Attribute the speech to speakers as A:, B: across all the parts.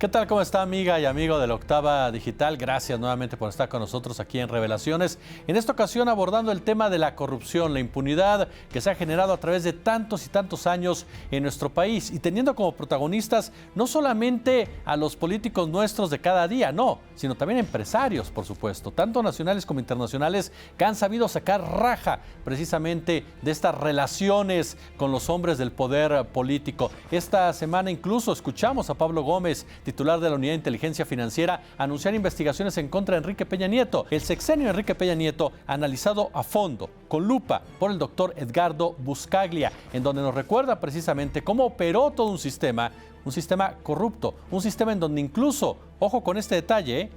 A: ¿Qué tal? ¿Cómo está, amiga y amigo de la Octava Digital? Gracias nuevamente por estar con nosotros aquí en Revelaciones. En esta ocasión abordando el tema de la corrupción, la impunidad que se ha generado a través de tantos y tantos años en nuestro país y teniendo como protagonistas no solamente a los políticos nuestros de cada día, no, sino también empresarios, por supuesto, tanto nacionales como internacionales, que han sabido sacar raja precisamente de estas relaciones con los hombres del poder político. Esta semana incluso escuchamos a Pablo Gómez, titular de la Unidad de Inteligencia Financiera, anunciar investigaciones en contra de Enrique Peña Nieto. El sexenio de Enrique Peña Nieto analizado a fondo, con lupa, por el doctor Edgardo Buscaglia, en donde nos recuerda precisamente cómo operó todo un sistema corrupto, un sistema en donde incluso, ojo con este detalle,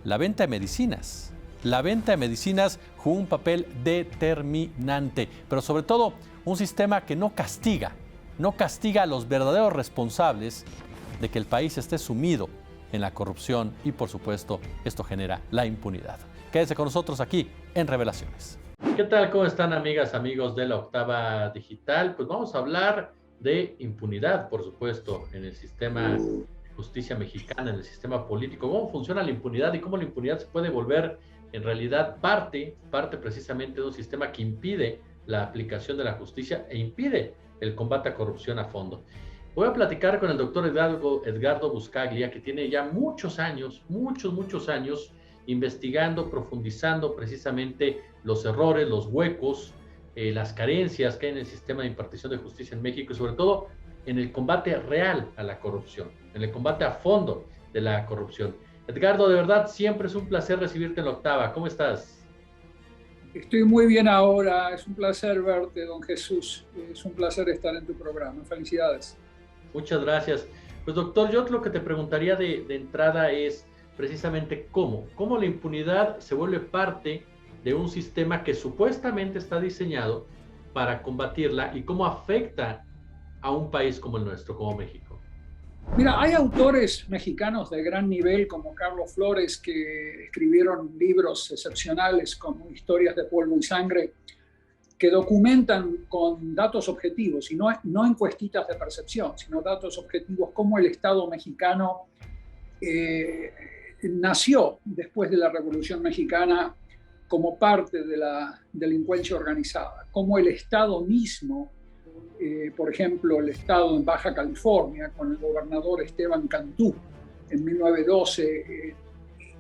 A: la venta de medicinas. La venta de medicinas jugó un papel determinante, pero sobre todo un sistema que no castiga a los verdaderos responsables de que el país esté sumido en la corrupción y, por supuesto, esto genera la impunidad. Quédese con nosotros aquí en Revelaciones. ¿Qué tal? ¿Cómo están, amigas, amigos de la Octava Digital? Pues vamos a hablar de impunidad, por supuesto, en el sistema de justicia mexicana, en el sistema político. ¿Cómo funciona la impunidad y cómo la impunidad se puede volver en realidad parte precisamente de un sistema que impide la aplicación de la justicia e impide el combate a corrupción a fondo? Voy a platicar con el doctor Edgardo Buscaglia, que tiene ya muchos años investigando, profundizando precisamente los errores, los huecos, las carencias que hay en el sistema de impartición de justicia en México y sobre todo en el combate real a la corrupción, en el combate a fondo de la corrupción. Edgardo, de verdad, siempre es un placer recibirte en la Octava. ¿Cómo estás?
B: Estoy muy bien ahora, es un placer verte, don Jesús, es un placer estar en tu programa. Felicidades.
A: Muchas gracias. Pues doctor, yo lo que te preguntaría de entrada es precisamente cómo la impunidad se vuelve parte de un sistema que supuestamente está diseñado para combatirla y cómo afecta a un país como el nuestro, como México.
B: Mira, hay autores mexicanos de gran nivel como Carlos Flores que escribieron libros excepcionales como Historias de Polvo y Sangre, que documentan con datos objetivos, y no encuestitas de percepción, sino datos objetivos, cómo el Estado mexicano nació después de la Revolución Mexicana como parte de la delincuencia organizada, cómo el Estado mismo, por ejemplo, el Estado en Baja California, con el gobernador Esteban Cantú en 1912,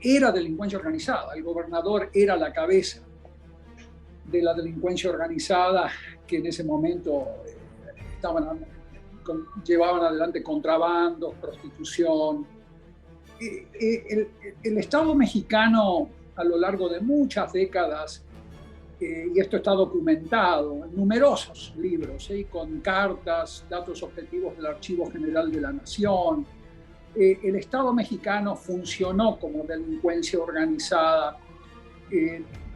B: era delincuencia organizada, el gobernador era la cabeza de la delincuencia organizada que en ese momento llevaban adelante contrabandos, prostitución. El Estado mexicano a lo largo de muchas décadas, y esto está documentado en numerosos libros, con cartas, datos objetivos del Archivo General de la Nación, el Estado mexicano funcionó como delincuencia organizada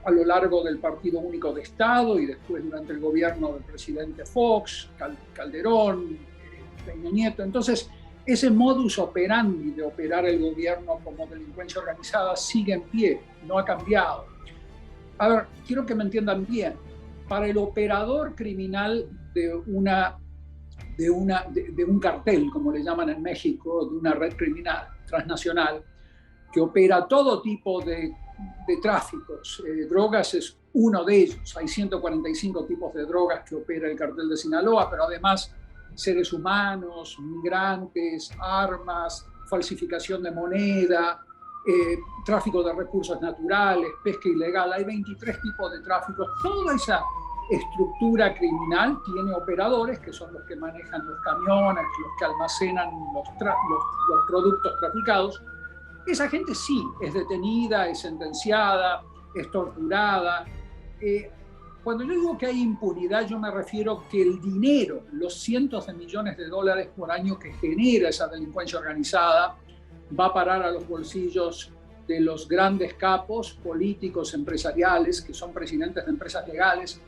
B: a lo largo del Partido Único de Estado y después durante el gobierno del presidente Fox, Calderón, Peña Nieto. Entonces, ese modus operandi de operar el gobierno como delincuencia organizada sigue en pie, no ha cambiado. A ver, quiero que me entiendan bien. Para el operador criminal de un cartel, como le llaman en México, de una red criminal transnacional, que opera todo tipo de tráficos. Drogas es uno de ellos. Hay 145 tipos de drogas que opera el cartel de Sinaloa, pero además seres humanos, migrantes, armas, falsificación de moneda, tráfico de recursos naturales, pesca ilegal. Hay 23 tipos de tráficos. Toda esa estructura criminal tiene operadores que son los que manejan los camiones, los que almacenan los productos traficados. Esa gente sí es detenida, es sentenciada, es torturada. Cuando yo digo que hay impunidad, yo me refiero que el dinero, los cientos de millones de dólares por año que genera esa delincuencia organizada, va a parar a los bolsillos de los grandes capos políticos, empresariales, que son presidentes de empresas legales.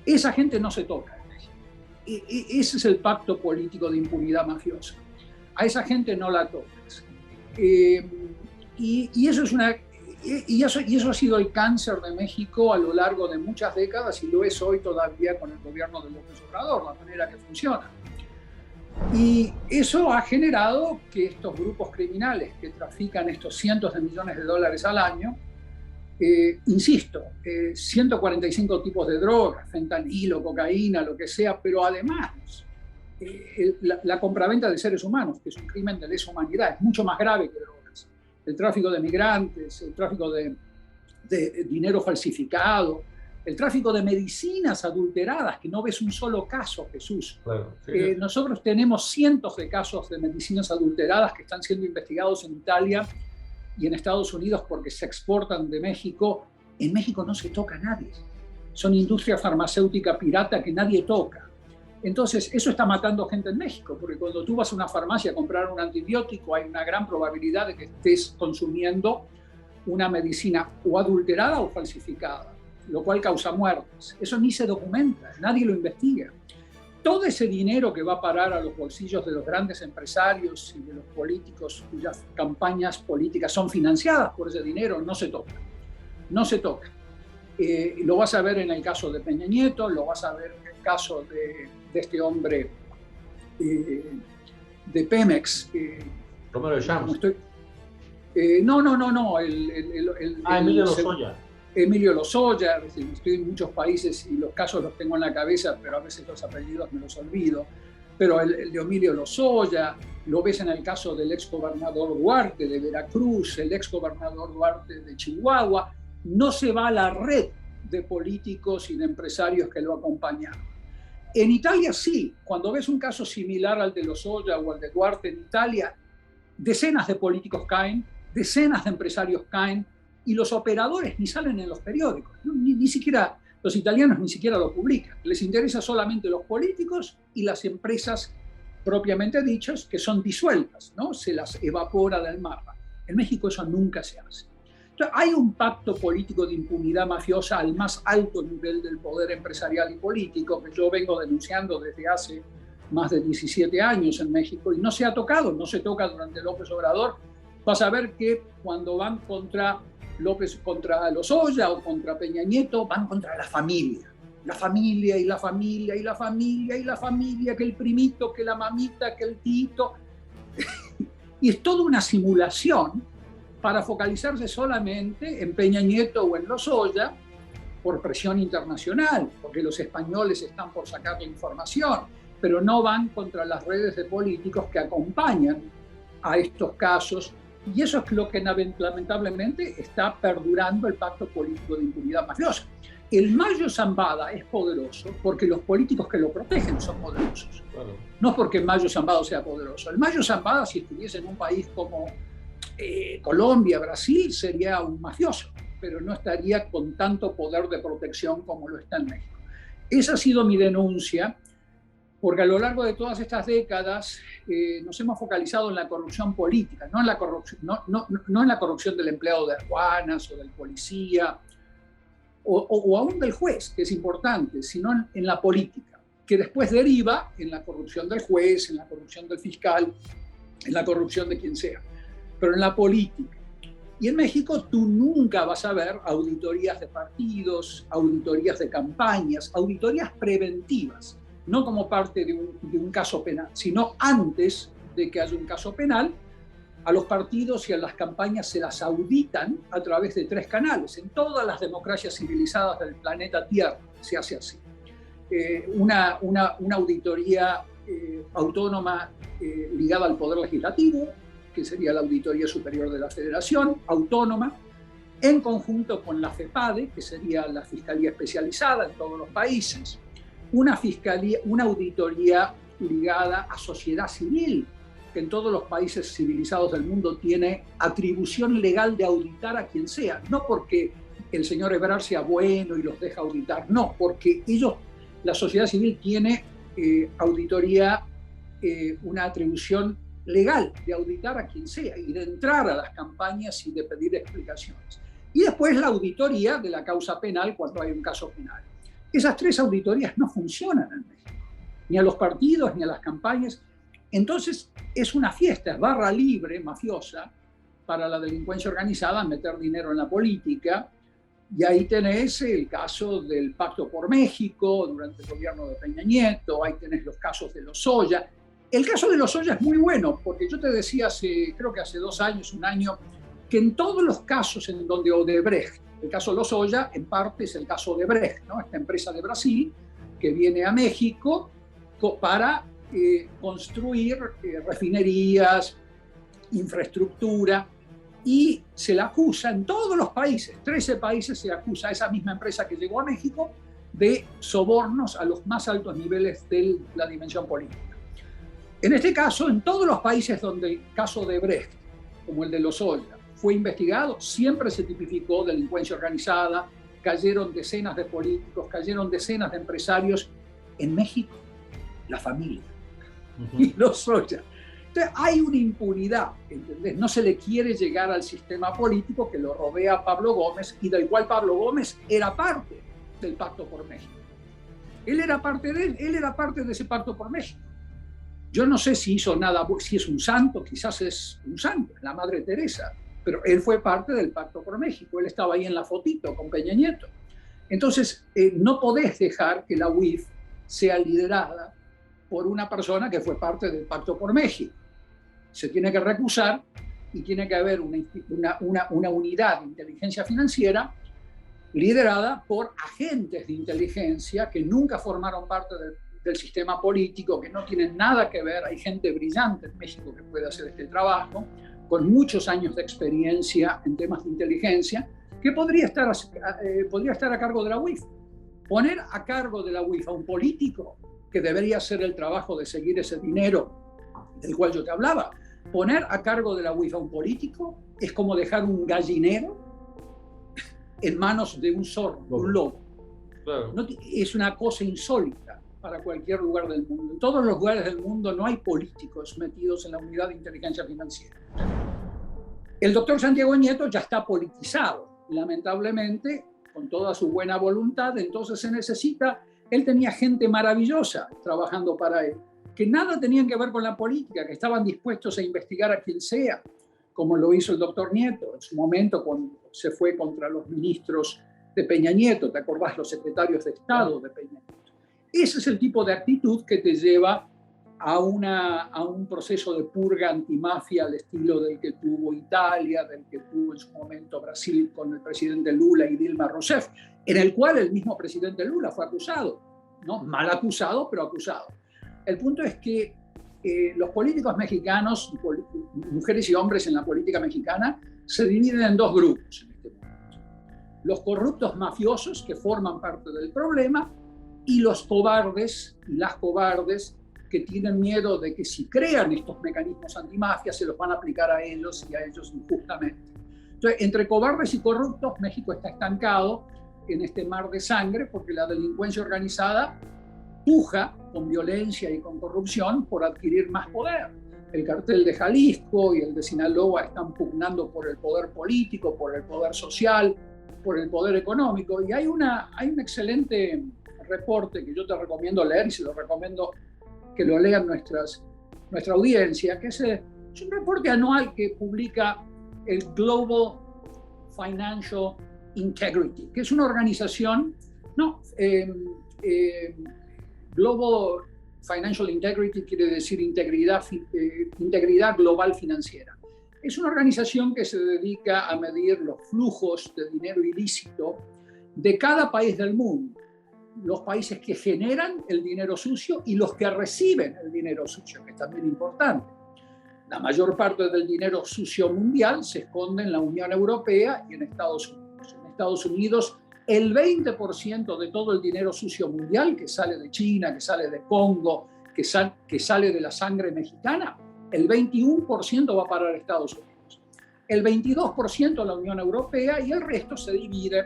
B: Esa gente no se toca. Ese es el pacto político de impunidad mafiosa. A esa gente no la tocas. Y eso ha sido el cáncer de México a lo largo de muchas décadas y lo es hoy todavía con el gobierno de López Obrador, la manera que funciona. Y eso ha generado que estos grupos criminales que trafican estos cientos de millones de dólares al año, insisto, 145 tipos de drogas, fentanilo, cocaína, lo que sea, pero además la compraventa de seres humanos, que es un crimen de lesa humanidad, es mucho más grave que drogas. El tráfico de migrantes, el tráfico de dinero falsificado, el tráfico de medicinas adulteradas, que no ves un solo caso, Jesús.
C: Claro, sí.
B: Nosotros tenemos cientos de casos de medicinas adulteradas que están siendo investigados en Italia y en Estados Unidos porque se exportan de México. En México no se toca a nadie. Son industria farmacéutica pirata que nadie toca. Entonces, eso está matando gente en México, porque cuando tú vas a una farmacia a comprar un antibiótico, hay una gran probabilidad de que estés consumiendo una medicina o adulterada o falsificada, lo cual causa muertes. Eso ni se documenta, nadie lo investiga. Todo ese dinero que va a parar a los bolsillos de los grandes empresarios y de los políticos cuyas campañas políticas son financiadas por ese dinero, no se toca. No se toca. Lo vas a ver en el caso de Peña Nieto, lo vas a ver en el caso de este hombre de Pemex.
C: Romero de Champs.
B: No.
C: Emilio Lozoya.
B: Emilio Lozoya, estoy en muchos países y los casos los tengo en la cabeza, pero a veces los apellidos me los olvido. Pero el de Emilio Lozoya, lo ves en el caso del exgobernador Duarte de Veracruz, el exgobernador Duarte de Chihuahua. No se va a la red de políticos y de empresarios que lo acompañan. En Italia sí, cuando ves un caso similar al de Lozoya o al de Duarte en Italia, decenas de políticos caen, decenas de empresarios caen, y los operadores ni salen en los periódicos, ¿no? Ni siquiera los italianos ni siquiera lo publican. Les interesa solamente los políticos y las empresas propiamente dichas, que son disueltas, ¿no? Se las evapora del mapa. En México eso nunca se hace. Entonces, hay un pacto político de impunidad mafiosa al más alto nivel del poder empresarial y político que yo vengo denunciando desde hace más de 17 años en México y no se ha tocado, no se toca durante López Obrador. Vas a ver que cuando van contra Lozoya o contra Peña Nieto, van contra la familia. La familia y la familia y la familia y la familia, que el primito, que la mamita, que el tito. Y es toda una simulación para focalizarse solamente en Peña Nieto o en Lozoya por presión internacional, porque los españoles están por sacar la información, pero no van contra las redes de políticos que acompañan a estos casos. Y eso es lo que lamentablemente está perdurando el pacto político de impunidad mafiosa. El Mayo Zambada es poderoso porque los políticos que lo protegen son poderosos. Claro. No porque Mayo Zambada sea poderoso. El Mayo Zambada, si estuviese en un país como Colombia, Brasil, sería un mafioso, pero no estaría con tanto poder de protección como lo está en México. Esa ha sido mi denuncia, porque a lo largo de todas estas décadas nos hemos focalizado en la corrupción política, no en la corrupción del empleado de aduanas o del policía o aún del juez, que es importante, sino en la política, que después deriva en la corrupción del juez, en la corrupción del fiscal, en la corrupción de quien sea, pero en la política. Y en México tú nunca vas a ver auditorías de partidos, auditorías de campañas, auditorías preventivas, no como parte de un caso penal, sino antes de que haya un caso penal. A los partidos y a las campañas se las auditan a través de 3 canales. En todas las democracias civilizadas del planeta Tierra se hace así. Una auditoría autónoma ligada al Poder Legislativo, que sería la Auditoría Superior de la Federación, autónoma, en conjunto con la FEPADE, que sería la Fiscalía Especializada en todos los países, una auditoría ligada a sociedad civil, que en todos los países civilizados del mundo tiene atribución legal de auditar a quien sea, no porque el señor Ebrard sea bueno y los deja auditar, no, porque la sociedad civil tiene auditoría, una atribución legal de auditar a quien sea y de entrar a las campañas y de pedir explicaciones. Y después la auditoría de la causa penal cuando hay un caso penal. Esas 3 auditorías no funcionan en México, ni a los partidos ni a las campañas. Entonces es una fiesta, es barra libre mafiosa para la delincuencia organizada meter dinero en la política. Y ahí tenés el caso del Pacto por México durante el gobierno de Peña Nieto, ahí tenés los casos de Lozoya. El caso de Lozoya es muy bueno, porque yo te decía creo que hace 2 años, 1 año, que en todos los casos en donde Odebrecht, el caso Lozoya en parte es el caso Odebrecht, ¿no? Esta empresa de Brasil que viene a México para construir refinerías, infraestructura, y se la acusa en todos los países, 13 países se acusa a esa misma empresa que llegó a México de sobornos a los más altos niveles de la dimensión política. En este caso, en todos los países donde el caso de Brecht, como el de Lozoya, fue investigado, siempre se tipificó delincuencia organizada, cayeron decenas de políticos, cayeron decenas de empresarios. En México, la familia. Y Lozoya. Entonces, hay una impunidad, ¿entendés? No se le quiere llegar al sistema político que lo rodea a Pablo Gómez y del cual Pablo Gómez era parte del Pacto por México. Él era parte de ese Pacto por México. Yo no sé si hizo nada, si es un santo, quizás es un santo, la Madre Teresa, pero él fue parte del Pacto por México, él estaba ahí en la fotito con Peña Nieto. Entonces, no podés dejar que la UIF sea liderada por una persona que fue parte del Pacto por México. Se tiene que recusar y tiene que haber una unidad de inteligencia financiera liderada por agentes de inteligencia que nunca formaron parte del sistema político, que no tienen nada que ver. Hay gente brillante en México que puede hacer este trabajo, con muchos años de experiencia en temas de inteligencia, que podría estar a cargo de la UIF. Poner a cargo de la UIF a un político que debería hacer el trabajo de seguir ese dinero del cual yo te hablaba. Poner a cargo de la UIF a un político es como dejar un gallinero en manos de un zorro, un lobo.
C: Claro.
B: No, es una cosa insólita para cualquier lugar del mundo. En todos los lugares del mundo no hay políticos metidos en la unidad de inteligencia financiera. El doctor Santiago Nieto ya está politizado, lamentablemente, con toda su buena voluntad, entonces se necesita. Él tenía gente maravillosa trabajando para él, que nada tenían que ver con la política, que estaban dispuestos a investigar a quien sea, como lo hizo el doctor Nieto en su momento cuando se fue contra los ministros de Peña Nieto, ¿te acordás? Los secretarios de Estado de Peña Nieto. Ese es el tipo de actitud que te lleva a un proceso de purga antimafia al estilo del que tuvo Italia, del que tuvo en su momento Brasil con el presidente Lula y Dilma Rousseff, en el cual el mismo presidente Lula fue acusado, ¿no? Mal acusado, pero acusado. El punto es que los políticos mexicanos, mujeres y hombres en la política mexicana, se dividen en 2 grupos en este momento. Los corruptos mafiosos, que forman parte del problema, y los cobardes y las cobardes que tienen miedo de que si crean estos mecanismos antimafia se los van a aplicar a ellos y a ellos injustamente. Entonces, entre cobardes y corruptos, México está estancado en este mar de sangre porque la delincuencia organizada puja con violencia y con corrupción por adquirir más poder. El cartel de Jalisco y el de Sinaloa están pugnando por el poder político, por el poder social, por el poder económico. Y hay un excelente reporte que yo te recomiendo leer y se lo recomiendo que lo lean nuestra audiencia, que es un reporte anual que publica el Global Financial Integrity, que es una organización, Global Financial Integrity quiere decir integridad global financiera. Es una organización que se dedica a medir los flujos de dinero ilícito de cada país del mundo, los países que generan el dinero sucio y los que reciben el dinero sucio, que es también importante. La mayor parte del dinero sucio mundial se esconde en la Unión Europea y en Estados Unidos. En Estados Unidos, el 20% de todo el dinero sucio mundial que sale de China, que sale de Congo, que sale de la sangre mexicana, el 21% va a parar a Estados Unidos. El 22% a la Unión Europea y el resto se divide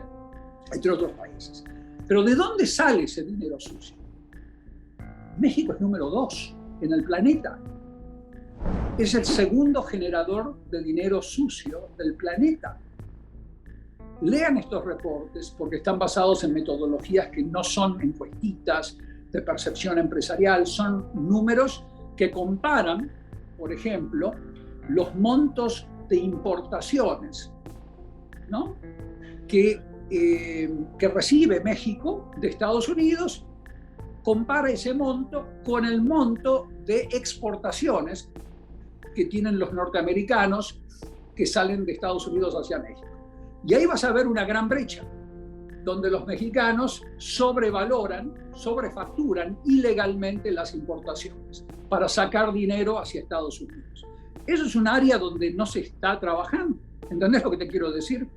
B: entre otros países. Pero ¿de dónde sale ese dinero sucio? México es número 2 en el planeta. Es el segundo generador de dinero sucio del planeta. Lean estos reportes porque están basados en metodologías que no son encuestitas de percepción empresarial, son números que comparan, por ejemplo, los montos de importaciones, ¿no? que recibe México de Estados Unidos compara ese monto con el monto de exportaciones que tienen los norteamericanos que salen de Estados Unidos hacia México. Y ahí vas a ver una gran brecha, donde los mexicanos sobrevaloran, sobrefacturan ilegalmente las importaciones para sacar dinero hacia Estados Unidos. Eso es un área donde no se está trabajando. ¿Entendés lo que te quiero decir?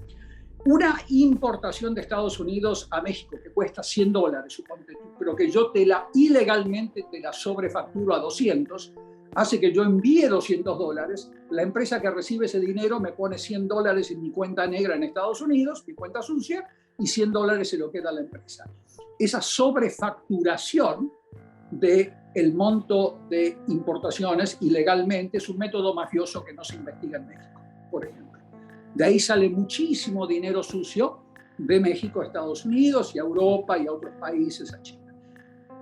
B: Una importación de Estados Unidos a México que cuesta $100, suponte tú, pero que yo ilegalmente te la sobrefacturo a 200, hace que yo envíe $200, la empresa que recibe ese dinero me pone $100 en mi cuenta negra en Estados Unidos, mi cuenta sucia, y $100 se lo queda a la empresa. Esa sobrefacturación del monto de importaciones ilegalmente es un método mafioso que no se investiga en México, por ejemplo. De ahí sale muchísimo dinero sucio de México a Estados Unidos y a Europa y a otros países, a China.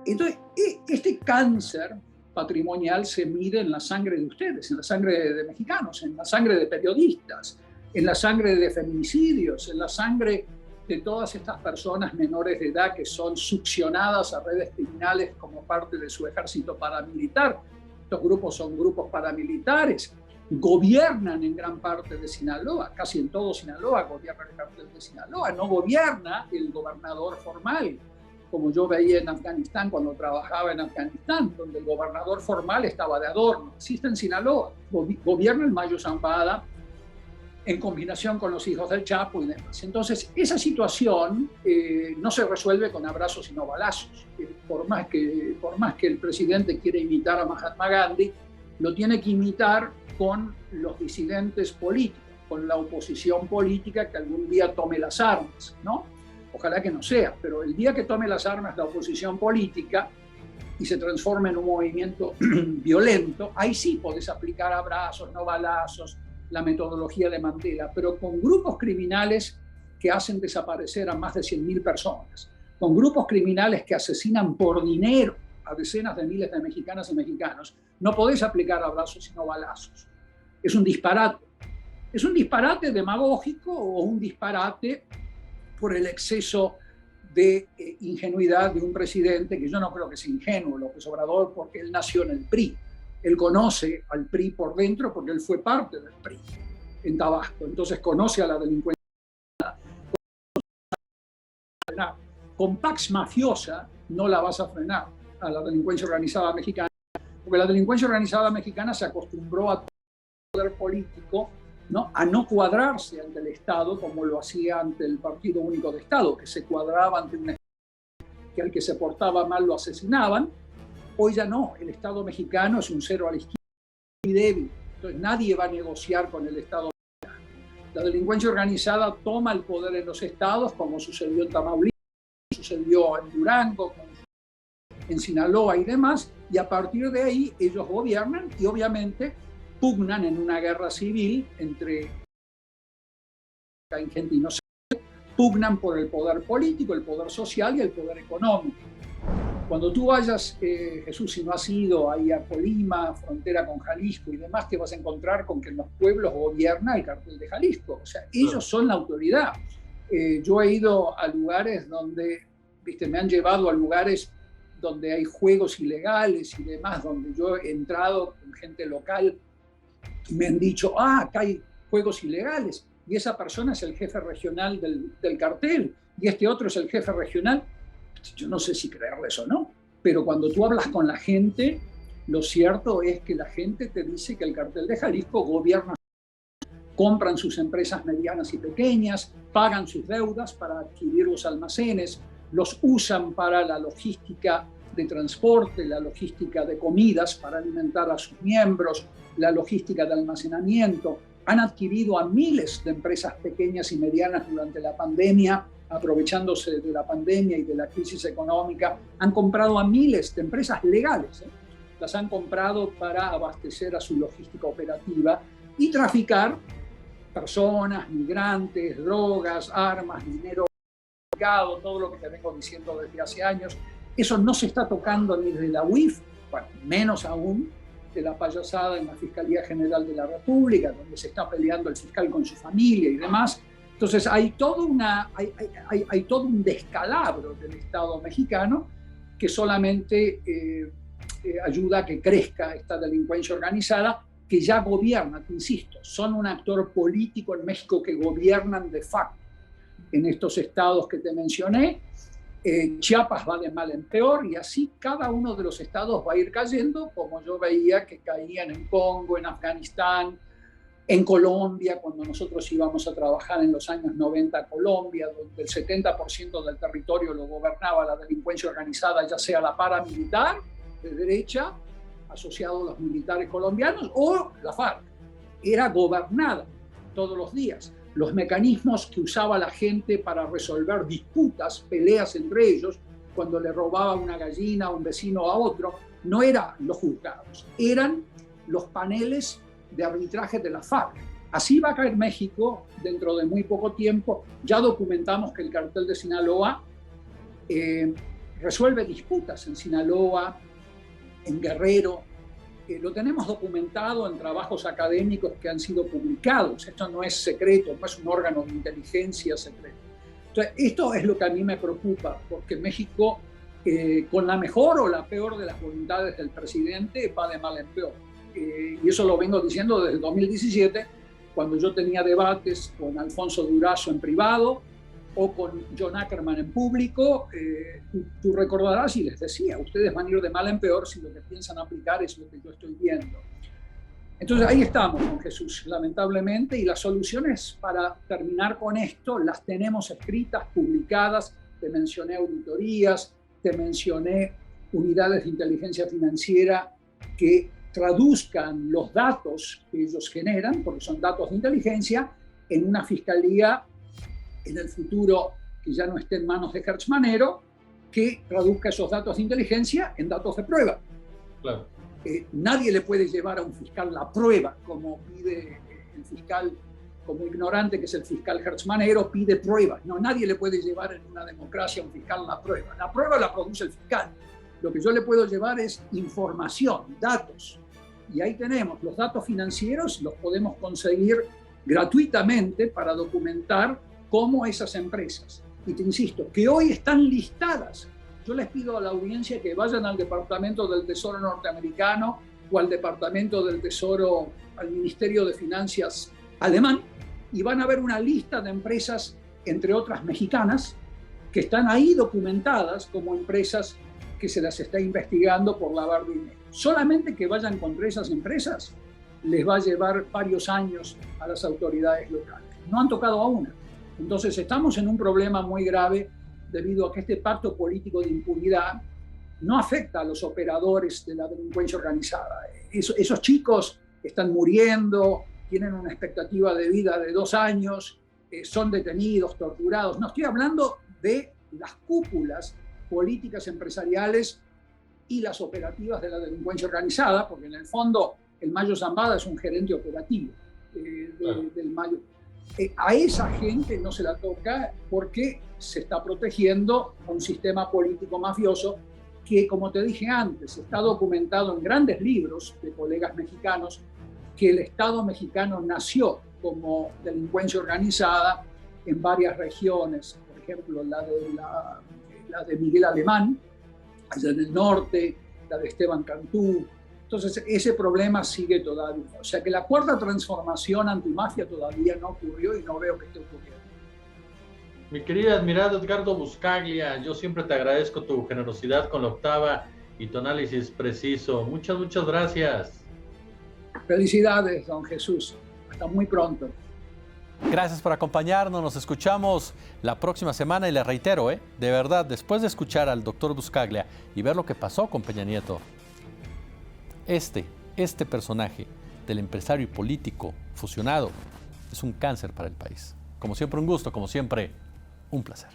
B: Entonces, este cáncer patrimonial se mide en la sangre de ustedes, en la sangre de mexicanos, en la sangre de periodistas, en la sangre de feminicidios, en la sangre de todas estas personas menores de edad que son succionadas a redes criminales como parte de su ejército paramilitar. Estos grupos son grupos paramilitares, gobiernan en gran parte de Sinaloa, casi en todo Sinaloa gobierna el cartel de Sinaloa, no gobierna el gobernador formal, como yo veía en Afganistán cuando trabajaba en Afganistán, donde el gobernador formal estaba de adorno. Así está en Sinaloa, gobierna el Mayo Zambada en combinación con los hijos del Chapo y demás. Entonces, esa situación no se resuelve con abrazos sino balazos. Por más que el presidente quiera imitar a Mahatma Gandhi, lo tiene que imitar con los disidentes políticos, con la oposición política que algún día tome las armas, ¿no? Ojalá que no sea, pero el día que tome las armas la oposición política y se transforme en un movimiento violento, ahí sí podés aplicar abrazos, no balazos, la metodología de Mandela, pero con grupos criminales que hacen desaparecer a más de 100.000 personas, con grupos criminales que asesinan por dinero a decenas de miles de mexicanas y mexicanos, no podés aplicar abrazos sino balazos. Es un disparate. Es un disparate demagógico o un disparate por el exceso de ingenuidad de un presidente que yo no creo que sea ingenuo, López Obrador, porque él nació en el PRI. Él conoce al PRI por dentro porque él fue parte del PRI en Tabasco. Entonces conoce a la delincuencia. Con Pax Mafiosa no la vas a frenar a la delincuencia organizada mexicana, porque la delincuencia organizada mexicana se acostumbró a poder político, ¿no? A no cuadrarse ante el Estado como lo hacía ante el Partido Único de Estado, que se cuadraba ante un Estado que al que se portaba mal lo asesinaban. Hoy ya no, el Estado mexicano es un cero a la izquierda y débil, entonces nadie va a negociar con el Estado mexicano. La delincuencia organizada toma el poder en los estados, como sucedió en Tamaulipas, sucedió en Durango, en Sinaloa y demás, y a partir de ahí ellos gobiernan y obviamente pugnan en una guerra civil entre gente inocente, pugnan por el poder político, el poder social y el poder económico. Cuando tú vayas, Jesús, si no has ido ahí a Colima, frontera con Jalisco y demás, te vas a encontrar con que en los pueblos gobierna el cartel de Jalisco. O sea, ellos son la autoridad. Yo he ido a lugares donde, viste, me han llevado a lugares donde hay juegos ilegales y demás, donde yo he entrado con gente local y me han dicho, acá hay juegos ilegales, y esa persona es el jefe regional del cartel, y este otro es el jefe regional. Yo no sé si creerles o no, pero cuando tú hablas con la gente, lo cierto es que la gente te dice que el cartel de Jalisco gobierna, compran sus empresas medianas y pequeñas, pagan sus deudas para adquirir los almacenes, los usan para la logística de transporte, la logística de comidas para alimentar a sus miembros, la logística de almacenamiento. Han adquirido a miles de empresas pequeñas y medianas durante la pandemia, aprovechándose de la pandemia y de la crisis económica. Han comprado a miles de empresas legales, las han comprado para abastecer a su logística operativa y traficar personas, migrantes, drogas, armas, dinero, todo lo que te vengo diciendo desde hace años. Eso no se está tocando ni de la UIF, bueno, menos aún de la payasada en la Fiscalía General de la República, donde se está peleando el fiscal con su familia y demás. Entonces hay todo un descalabro del Estado mexicano que solamente ayuda a que crezca esta delincuencia organizada que ya gobierna, te insisto, son un actor político en México que gobiernan de facto en estos estados que te mencioné. Chiapas va de mal en peor y así cada uno de los estados va a ir cayendo, como yo veía que caían en Congo, en Afganistán, en Colombia, cuando nosotros íbamos a trabajar en los años 90 a Colombia, donde el 70% del territorio lo gobernaba la delincuencia organizada, ya sea la paramilitar de derecha, asociado a los militares colombianos, o la FARC. Era gobernada todos los días. Los mecanismos que usaba la gente para resolver disputas, peleas entre ellos, cuando le robaba una gallina a un vecino a otro, no eran los juzgados, eran los paneles de arbitraje de la FARC. Así va a caer México dentro de muy poco tiempo. Ya documentamos que el cartel de Sinaloa resuelve disputas en Sinaloa, en Guerrero. Lo tenemos documentado en trabajos académicos que han sido publicados. Esto no es secreto, no es un órgano de inteligencia secreto. Entonces, esto es lo que a mí me preocupa, porque México, con la mejor o la peor de las voluntades del presidente, va de mal en peor. Y eso lo vengo diciendo desde el 2017, cuando yo tenía debates con Alfonso Durazo en privado o con John Ackerman en público. Tú recordarás y les decía, ustedes van a ir de mal en peor si lo que piensan aplicar es lo que yo estoy viendo. Entonces ahí estamos con Jesús, lamentablemente, y las soluciones para terminar con esto las tenemos escritas, publicadas. Te mencioné auditorías, te mencioné unidades de inteligencia financiera que traduzcan los datos que ellos generan, porque son datos de inteligencia, en una fiscalía en el futuro que ya no esté en manos de Hertz Manero, que traduzca esos datos de inteligencia en datos de prueba.
C: Claro.
B: Nadie le puede llevar a un fiscal la prueba, como pide el fiscal, como ignorante que es el fiscal Hertz Manero, pide pruebas. No, nadie le puede llevar en una democracia a un fiscal la prueba. La prueba la produce el fiscal. Lo que yo le puedo llevar es información, datos. Y ahí tenemos los datos financieros, los podemos conseguir gratuitamente para documentar cómo esas empresas, y te insisto, que hoy están listadas. Yo les pido a la audiencia que vayan al Departamento del Tesoro norteamericano o al Departamento del Tesoro, al Ministerio de Finanzas alemán, y van a ver una lista de empresas, entre otras mexicanas, que están ahí documentadas como empresas que se las está investigando por lavar dinero. Solamente que vayan contra esas empresas les va a llevar varios años a las autoridades locales. No han tocado a una. Entonces estamos en un problema muy grave debido a que este pacto político de impunidad no afecta a los operadores de la delincuencia organizada. Esos chicos están muriendo, tienen una expectativa de vida de 2 años, son detenidos, torturados. No estoy hablando de las cúpulas políticas empresariales y las operativas de la delincuencia organizada, porque en el fondo el Mayo Zambada es un gerente operativo del Mayo. A esa gente no se la toca porque se está protegiendo un sistema político mafioso que, como te dije antes, está documentado en grandes libros de colegas mexicanos, que el Estado mexicano nació como delincuencia organizada en varias regiones, por ejemplo la de Miguel Alemán, allá en el norte, la de Esteban Cantú. Entonces, ese problema sigue todavía. O sea que la cuarta transformación antimafia todavía no ocurrió y no veo que esté ocurriendo.
C: Mi querido admirado Edgardo Buscaglia, yo siempre te agradezco tu generosidad con la octava y tu análisis preciso. Muchas, muchas gracias.
B: Felicidades, don Jesús. Hasta muy pronto.
A: Gracias por acompañarnos, nos escuchamos la próxima semana y les reitero, de verdad, después de escuchar al doctor Buscaglia y ver lo que pasó con Peña Nieto, este personaje del empresario y político fusionado es un cáncer para el país. Como siempre un gusto, como siempre un placer.